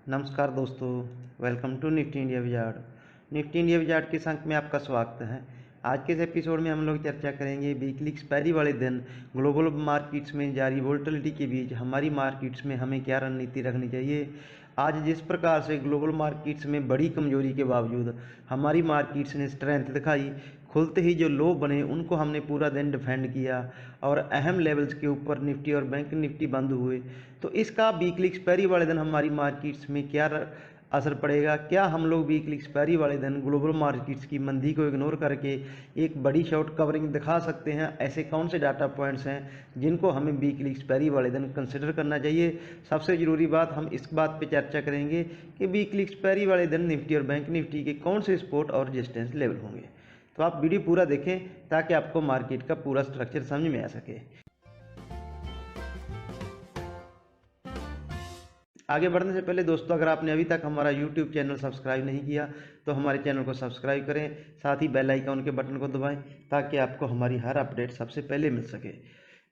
नमस्कार दोस्तों, welcome to Nifty India Wizard. Nifty India Wizard के अंक में आपका स्वागत है। आज के इस एपिसोड में हम लोग चर्चा करेंगे वीकली एक्सपायरी वाले दिन ग्लोबल मार्केट्स में जारी वोलेटिलिटी के बीच हमारी मार्केट्स में हमें क्या रणनीति रखनी चाहिए। आज जिस प्रकार से ग्लोबल मार्केट्स में बड़ी कमजोरी के बावजूद हमारी मार्केट्स ने स्ट्रेंथ दिखाई, खुलते ही जो लो बने उनको हमने पूरा दिन डिफेंड किया और अहम लेवल्स के ऊपर निफ्टी और बैंक निफ्टी बंद हुए। तो इसका वीकली एक्सपायरी वाले दिन हमारी मार्केट्स में क्या असर पड़ेगा। क्या हम लोग वीकली एक्सपायरी वाले दिन ग्लोबल मार्केट्स की मंदी को इग्नोर करके एक बड़ी शॉर्ट कवरिंग दिखा सकते हैं। ऐसे कौन से डाटा पॉइंट्स हैं जिनको हमें वीकली एक्सपायरी वाले दिन कंसिडर करना चाहिए। सबसे ज़रूरी बात, हम इस बात पे चर्चा करेंगे कि वीकली एक्सपायरी वाले दिन निफ्टी और बैंक निफ्टी के कौन से सपोर्ट और रेजिस्टेंस लेवल होंगे। तो आप वीडियो पूरा देखें ताकि आपको मार्केट का पूरा स्ट्रक्चर समझ में आ सके। आगे बढ़ने से पहले दोस्तों, अगर आपने अभी तक हमारा YouTube चैनल सब्सक्राइब नहीं किया तो हमारे चैनल को सब्सक्राइब करें, साथ ही बेल आइकन के बटन को दबाएं ताकि आपको हमारी हर अपडेट सबसे पहले मिल सके।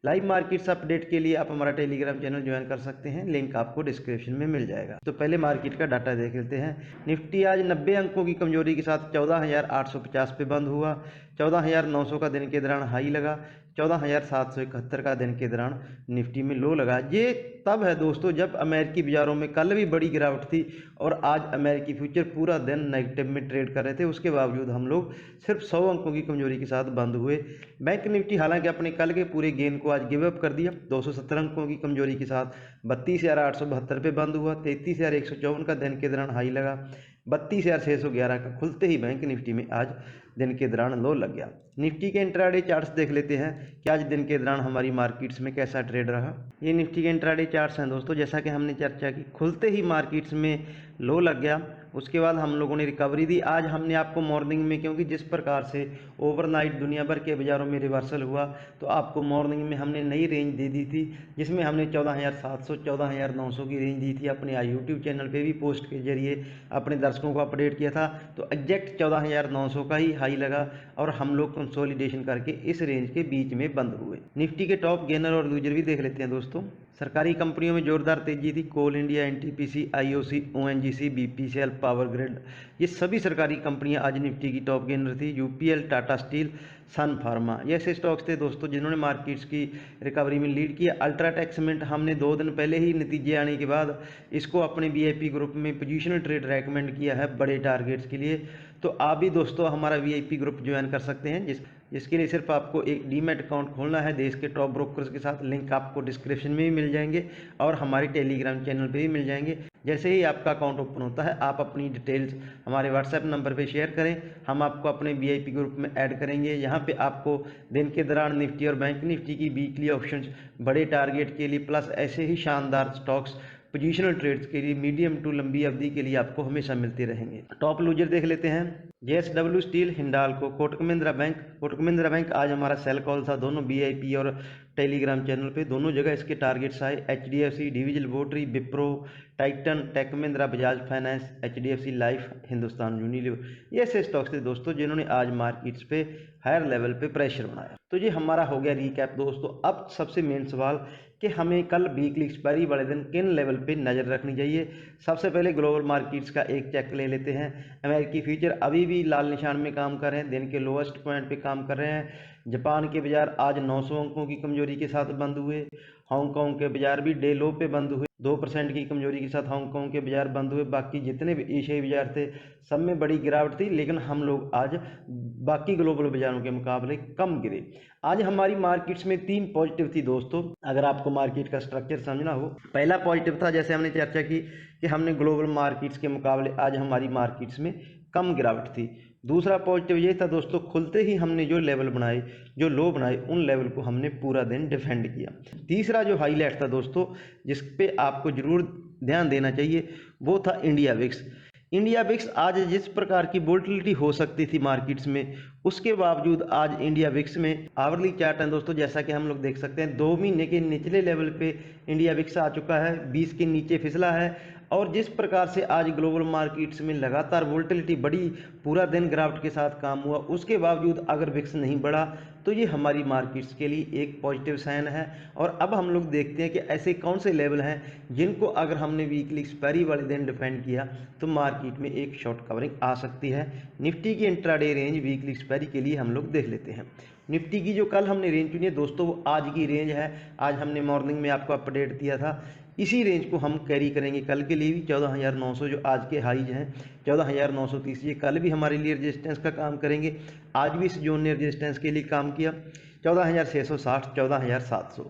लाइव मार्केट्स अपडेट के लिए आप हमारा टेलीग्राम चैनल ज्वाइन कर सकते हैं, लिंक आपको डिस्क्रिप्शन में मिल जाएगा। तो पहले मार्केट का डाटा देख लेते हैं। निफ्टी आज 90 अंकों की कमजोरी के साथ 14,850 पे बंद हुआ। 14,900 का दिन के दौरान हाई लगा, 14,771 का दिन के दौरान निफ्टी में लो लगा। ये तब है दोस्तों जब अमेरिकी बाजारों में कल भी बड़ी गिरावट थी और आज अमेरिकी फ्यूचर पूरा दिन नेगेटिव में ट्रेड कर रहे थे। उसके बावजूद हम लोग सिर्फ 100 अंकों की कमजोरी के साथ बंद हुए। बैंक निफ्टी हालांकि अपने कल के पूरे गेन को आज गिव अप कर दिया। 270 अंकों की कमजोरी के साथ 32,872 पे बंद हुआ। 33,154 का दिन के दौरान हाई लगा। 32,611 का खुलते ही बैंक निफ्टी में आज दिन के दौरान लो लग गया। निफ्टी के इंट्राडे चार्ट्स देख लेते हैं कि आज दिन के दौरान हमारी मार्केट्स में कैसा ट्रेड रहा। ये निफ्टी के इंट्राडे चार्ट्स हैं दोस्तों। जैसा कि हमने चर्चा की, खुलते ही मार्केट्स में लो लग गया, उसके बाद हम लोगों ने रिकवरी दी। आज हमने आपको मॉर्निंग में, क्योंकि जिस प्रकार से ओवरनाइट दुनिया भर के बाज़ारों में रिवर्सल हुआ, तो आपको मॉर्निंग में हमने नई रेंज दे दी थी जिसमें हमने 14,700 14,900 की रेंज दी थी। अपने यूट्यूब चैनल पे भी पोस्ट के जरिए अपने दर्शकों को अपडेट किया था। तो एग्जैक्ट 14,900 का ही हाई लगा और हम लोग कंसोलिडेशन करके इस रेंज के बीच में बंद हुए। निफ्टी के टॉप गेनर और लूजर भी देख लेते हैं दोस्तों। सरकारी कंपनियों में जोरदार तेजी थी। Coal India, NTPC, IOC, ONGC, BPCL, power grid, ये सभी सरकारी कंपनियां आज निफ्टी की टॉप गेनर थी। UPL, Tata steel, sun pharma, ये ऐसे स्टॉक्स थे दोस्तों जिन्होंने मार्केट्स की रिकवरी में लीड किया। अल्ट्राटेक सीमेंट हमने 2 दिन पहले ही नतीजे आने के बाद इसको अपने वीआईपी ग्रुप में पोजिशनल ट्रेड रेकमेंड किया है बड़े टारगेट्स के लिए। तो आप भी दोस्तों हमारा वीआईपी ग्रुप ज्वाइन कर सकते हैं, जिसके लिए सिर्फ आपको एक डीमैट अकाउंट खोलना है। देश के टॉप ब्रोकर्स के साथ लिंक आपको डिस्क्रिप्शन में भी मिल जाएंगे और हमारे टेलीग्राम चैनल पे भी मिल जाएंगे। जैसे ही आपका अकाउंट ओपन होता है, आप अपनी डिटेल्स हमारे व्हाट्सएप नंबर पे शेयर करें, हम आपको अपने वीआईपी ग्रुप में ऐड करेंगे। यहाँ पे आपको दिन के दौरान निफ्टी और बैंक निफ्टी की वीकली ऑप्शंस बड़े टारगेट के लिए, प्लस ऐसे ही शानदार स्टॉक्स पोजिशनल ट्रेड्स के लिए मीडियम टू लंबी अवधि के लिए आपको हमेशा मिलते रहेंगे। टॉप लूजर देख लेते हैं। JSW steel, Hindalco, Kotak Mahindra bank. Kotak Mahindra bank आज हमारा सेल कॉल था दोनों वीआईपी और टेलीग्राम चैनल पे, दोनों जगह इसके टारगेट्स आए। एचडीएफसी, डिविजन laboratory, Wipro, Titan, tech Mahindra, Bajaj finance, HDFC life, Hindustan Unilever, ये ऐसे स्टॉक्स थे दोस्तों जिन्होंने आज मार्केट्स पे हायर लेवल पे प्रेशर बनाया। तो ये हमारा हो गया रीकैप दोस्तों। अब सबसे मेन सवाल कि हमें कल वीकली एक्सपायरी वाले दिन किन लेवल पे नज़र रखनी चाहिए। सबसे पहले ग्लोबल मार्केट्स का एक चेक ले लेते हैं। अमेरिकी फ्यूचर अभी भी लाल निशान में काम कर रहे हैं, दिन के लोएस्ट पॉइंट पे काम कर रहे हैं। जापान के बाजार आज 900 अंकों की कमजोरी के साथ बंद हुए। हांगकांग के बाजार भी डे लो पे बंद हुए। 2% की कमजोरी के साथ हांगकांग के बाजार बंद हुए। बाकी जितने भी एशियाई बाजार थे सब में बड़ी गिरावट थी, लेकिन हम लोग आज बाकी ग्लोबल बाजारों के मुकाबले कम गिरे। आज हमारी मार्केट्स में 3 पॉजिटिव थी दोस्तों, अगर आपको मार्केट का स्ट्रक्चर समझना हो। पहला पॉजिटिव था, जैसे हमने चर्चा की कि हमने ग्लोबल मार्केट्स के मुकाबले आज हमारी मार्केट्स में कम गिरावट थी। दूसरा पॉजिटिव ये था दोस्तों, खुलते ही हमने जो लेवल बनाए, जो लो बनाए, उन लेवल को हमने पूरा दिन डिफेंड किया। तीसरा जो हाईलाइट था दोस्तों, जिस पे आपको जरूर ध्यान देना चाहिए, वो था इंडिया विक्स। इंडिया विक्स आज जिस प्रकार की वोलेटिलिटी हो सकती थी मार्केट्स में, उसके बावजूद आज इंडिया विक्स में आवरली चार्ट है दोस्तों, जैसा कि हम लोग देख सकते हैं 2 महीने के निचले लेवल पे इंडिया विक्स आ चुका है, 20 के नीचे फिसला है। और जिस प्रकार से आज ग्लोबल मार्केट्स में लगातार वोलेटिलिटी बढ़ी, पूरा दिन गिरावट के साथ काम हुआ, उसके बावजूद अगर विक्स नहीं बढ़ा तो ये हमारी मार्केट्स के लिए एक पॉजिटिव साइन है। और अब हम लोग देखते हैं कि ऐसे कौन से लेवल हैं जिनको अगर हमने वीकली एक्सपायरी वाले दिन डिफेंड किया तो मार्केट में एक शॉर्ट कवरिंग आ सकती है। निफ्टी की इंट्राडे रेंज वीकली एक्सपायरी के लिए हम लोग देख लेते हैं। निफ्टी की जो कल हमने रेंज चुनी है दोस्तों, वो आज की रेंज है। आज हमने मॉर्निंग में आपको अपडेट दिया था, इसी रेंज को हम कैरी करेंगे कल के लिए भी। 14,900 जो आज के हाईज हैं, 14,930, ये कल भी हमारे लिए रेजिस्टेंस का काम करेंगे। आज भी इस जोन ने रेजिस्टेंस के लिए काम किया। 14,660, 14,700,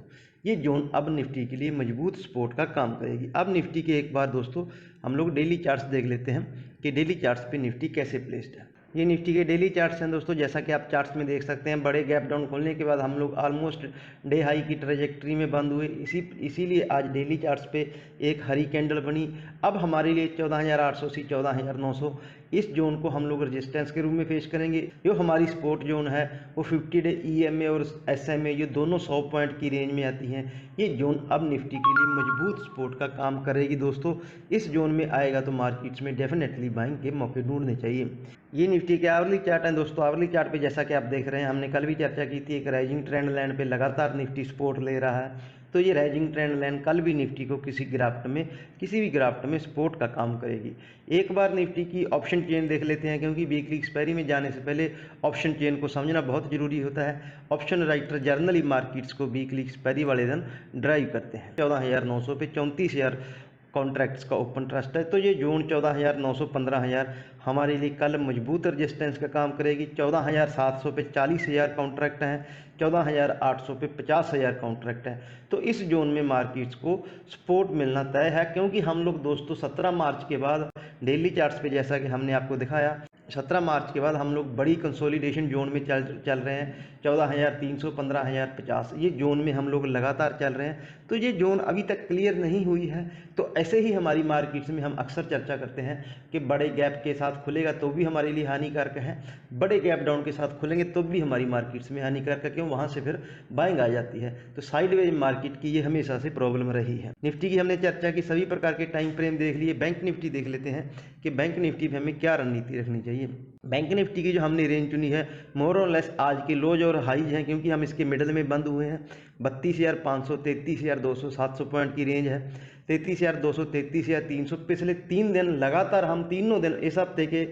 ये जोन अब निफ्टी के लिए मजबूत सपोर्ट का काम करेगी। अब निफ्टी के एक बार दोस्तों हम लोग डेली चार्ट्स देख लेते हैं कि डेली चार्ट्स पे निफ्टी कैसे प्लेस्ड है। ये निफ्टी के डेली चार्ट्स हैं दोस्तों, जैसा कि आप चार्ट्स में देख सकते हैं। बड़े गैप डाउन खोलने के बाद हम लोग ऑलमोस्ट डे हाई की ट्रेजेक्ट्री में बंद हुए, इसीलिए आज डेली चार्ट्स पे एक हरी कैंडल बनी। अब हमारे लिए 14,800 से 14,900 इस जोन को हम लोग रेजिस्टेंस के रूप में फेस करेंगे। जो हमारी सपोर्ट जोन है वो 50 डे EMA और SMA, ये दोनों 100 पॉइंट की रेंज में आती हैं। ये जोन अब निफ्टी के लिए मजबूत सपोर्ट का काम करेगी दोस्तों। इस जोन में आएगा तो मार्केट्स में डेफिनेटली बाइंग के मौके ढूंढने चाहिए। ये निफ्टी के आवरली चार्ट हैं दोस्तों। आवरली चार्ट पे जैसा कि आप देख रहे हैं, हमने कल भी चर्चा की थी, एक राइजिंग ट्रेंड लाइन पे लगातार निफ्टी सपोर्ट ले रहा है। तो ये राइजिंग ट्रेंड लाइन कल भी निफ्टी को किसी भी गिरावट में सपोर्ट का काम करेगी। एक बार निफ्टी की ऑप्शन चेन देख लेते हैं, क्योंकि वीकली एक्सपायरी में जाने से पहले ऑप्शन चेन को समझना बहुत जरूरी होता है। ऑप्शन राइटर जर्नली मार्केट्स को वीकली एक्सपायरी वाले दिन ड्राइव करते हैं। 14,900 पे 34,000 कॉन्ट्रैक्ट्स का ओपन ट्रस्ट है। तो ये जोन 14,900, 15,000 हमारे लिए कल मजबूत रेजिस्टेंस का काम करेगी। 14,700 पे 40,000 कॉन्ट्रैक्ट हैं, 14,800 पे 50,000 कॉन्ट्रैक्ट है। तो इस जोन में मार्केट्स को सपोर्ट मिलना तय है, क्योंकि हम लोग दोस्तों 17 मार्च के बाद डेली चार्ट्स पे जैसा कि हमने आपको दिखाया, 17 मार्च के बाद हम लोग बड़ी कंसोलिडेशन जोन में चल रहे हैं। 14,300, 15,050 ये जोन में हम लोग लगातार चल रहे हैं। तो ये जोन अभी तक क्लियर नहीं हुई है। तो ऐसे ही हमारी मार्केट्स में हम अक्सर चर्चा करते हैं कि बड़े गैप के साथ खुलेगा तो भी हमारे लिए हानिकारक है, बड़े गैप डाउन के साथ खुलेंगे तो भी हमारी मार्केट्स में हानिकारक है, क्यों, वहाँ से फिर बाइंग आ जाती है। तो साइडवेज मार्केट की ये हमेशा से प्रॉब्लम रही है। निफ्टी की हमने चर्चा की, सभी प्रकार के टाइम फ्रेम देख लिए। बैंक निफ्टी देख लेते हैं कि बैंक निफ्टी में हमें क्या रणनीति रखनी चाहिए। बैंक निफ्टी की जो हमने रेंज चुनी है, मोर और लेस आज के लोज और हाईज हैं, क्योंकि हम इसके मिडल में बंद हुए हैं। 32,500, 33,200, 700 पॉइंट की रेंज है। 33,200, 33,300 पिछले 3 दिन लगातार हम तीनों दिन इस हफ्ते के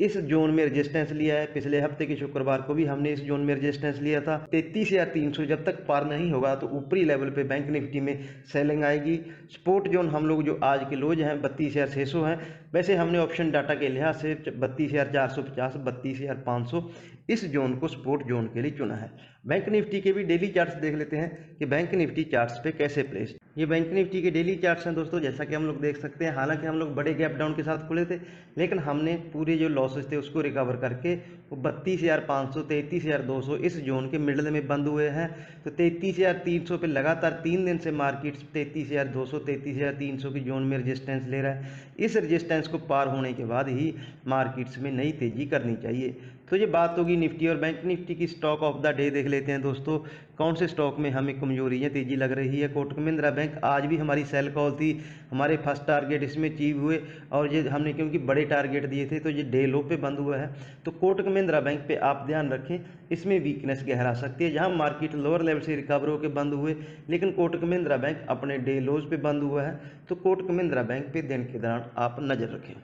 इस जोन में रेजिस्टेंस लिया है। पिछले हफ्ते के शुक्रवार को भी हमने इस जोन में रेजिस्टेंस लिया था। 33,300 जब तक पार नहीं होगा तो ऊपरी लेवल पे बैंक निफ्टी में सेलिंग आएगी। सपोर्ट जोन हम लोग जो आज के लोज हैं 32,600 हैं। वैसे हमने ऑप्शन डाटा के लिहाज से 32,450, 32,500 इस जोन को सपोर्ट जोन के लिए चुना है। बैंक निफ्टी के भी डेली चार्ट्स देख लेते हैं कि बैंक निफ्टी चार्ट्स पे कैसे प्लेस। ये बैंक निफ्टी के डेली चार्ट्स हैं दोस्तों, जैसा कि हम लोग देख सकते हैं। हालांकि हम लोग बड़े गैप डाउन के साथ खुले थे, लेकिन हमने पूरे जो लॉसेस थे उसको रिकवर करके वो 32,500, 33,200 इस जोन के मिडल में बंद हुए हैं। तो 33,300 पे लगातार 3 दिन से मार्केट्स 33,200, 33,300 की जोन में रेजिस्टेंस ले रहा है। इस रेजिस्टेंस को पार होने के बाद ही मार्केट्स में नई तेजी करनी चाहिए। तो ये बात होगी निफ्टी और बैंक निफ्टी की। स्टॉक ऑफ द डे देख लेते हैं दोस्तों, कौन से स्टॉक में हमें कमजोरी या तेजी लग रही है। कोटक महिंद्रा बैंक, आज भी हमारी सेल कॉल थी, हमारे फर्स्ट टारगेट इसमें अचीव हुए और ये हमने क्योंकि बड़े टारगेट दिए थे तो ये डे लो पे बंद हुआ है। तो कोटक महिंद्रा बैंक पे आप ध्यान रखें, इसमें वीकनेस गहरा सकती है। जहां मार्केट लोअर लेवल से रिकवर होकर बंद हुए, लेकिन कोटक महिंद्रा बैंक अपने डे लोज पे बंद हुआ है। तो कोटक महिंद्रा बैंक पे दिन के दौरान आप नज़र रखें।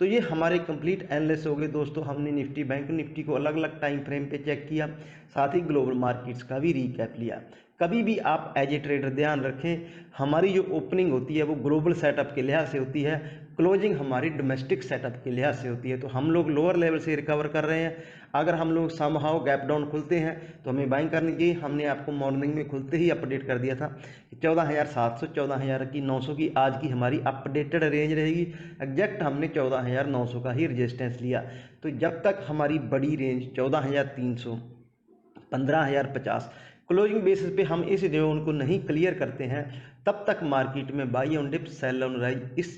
तो ये हमारे कंप्लीट एनालिसिस हो गए दोस्तों। हमने निफ्टी बैंक निफ्टी को अलग अलग टाइम फ्रेम पे चेक किया, साथ ही ग्लोबल मार्केट्स का भी रीकैप लिया। कभी भी आप एज ए ट्रेडर ध्यान रखें, हमारी जो ओपनिंग होती है वो ग्लोबल सेटअप के लिहाज से होती है, क्लोजिंग हमारी डोमेस्टिक सेटअप के लिहाज से होती है। तो हम लोग लोअर लेवल से रिकवर कर रहे हैं। अगर हम लोग समहाउ गैप डाउन खुलते हैं तो हमें बाइंग करनी चाहिए। हमने आपको मॉर्निंग में खुलते ही अपडेट कर दिया था कि 14,700, 14,900 की आज की हमारी अपडेटेड रेंज रहेगी। एग्जैक्ट हमने 14,900 का ही रेजिस्टेंस लिया। तो जब तक हमारी बड़ी रेंज 14,300, 15,050 क्लोजिंग बेसिस पे हम इस जोन को नहीं क्लियर करते हैं, तब तक मार्केट में buy on dip, sell on rise इस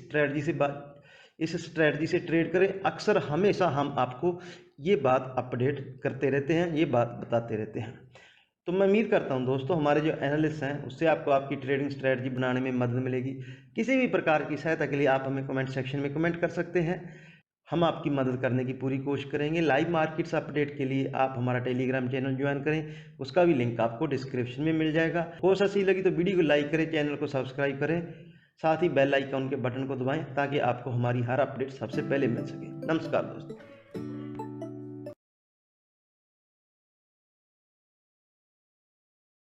स्ट्रेटजी से ट्रेड करें। अक्सर हमेशा हम आपको ये बात अपडेट करते रहते हैं, ये बात बताते रहते हैं। तो मैं उम्मीद करता हूं दोस्तों हमारे जो एनालिस्ट हैं उससे आपको आपकी ट्रेडिंग स्ट्रेटजी बनाने में मदद मिलेगी। किसी भी प्रकार की सहायता के लिए आप हमें कमेंट सेक्शन में कमेंट कर सकते हैं, हम आपकी मदद करने की पूरी कोशिश करेंगे। लाइव मार्केट्स अपडेट के लिए आप हमारा टेलीग्राम चैनल ज्वाइन करें, उसका भी लिंक आपको डिस्क्रिप्शन में मिल जाएगा। कोर्स अच्छी लगी तो वीडियो को लाइक करें, चैनल को सब्सक्राइब करें, साथ ही बेल आइकन के बटन को दबाएं ताकि आपको हमारी हर अपडेट सबसे पहले मिल सके। नमस्कार दोस्तों।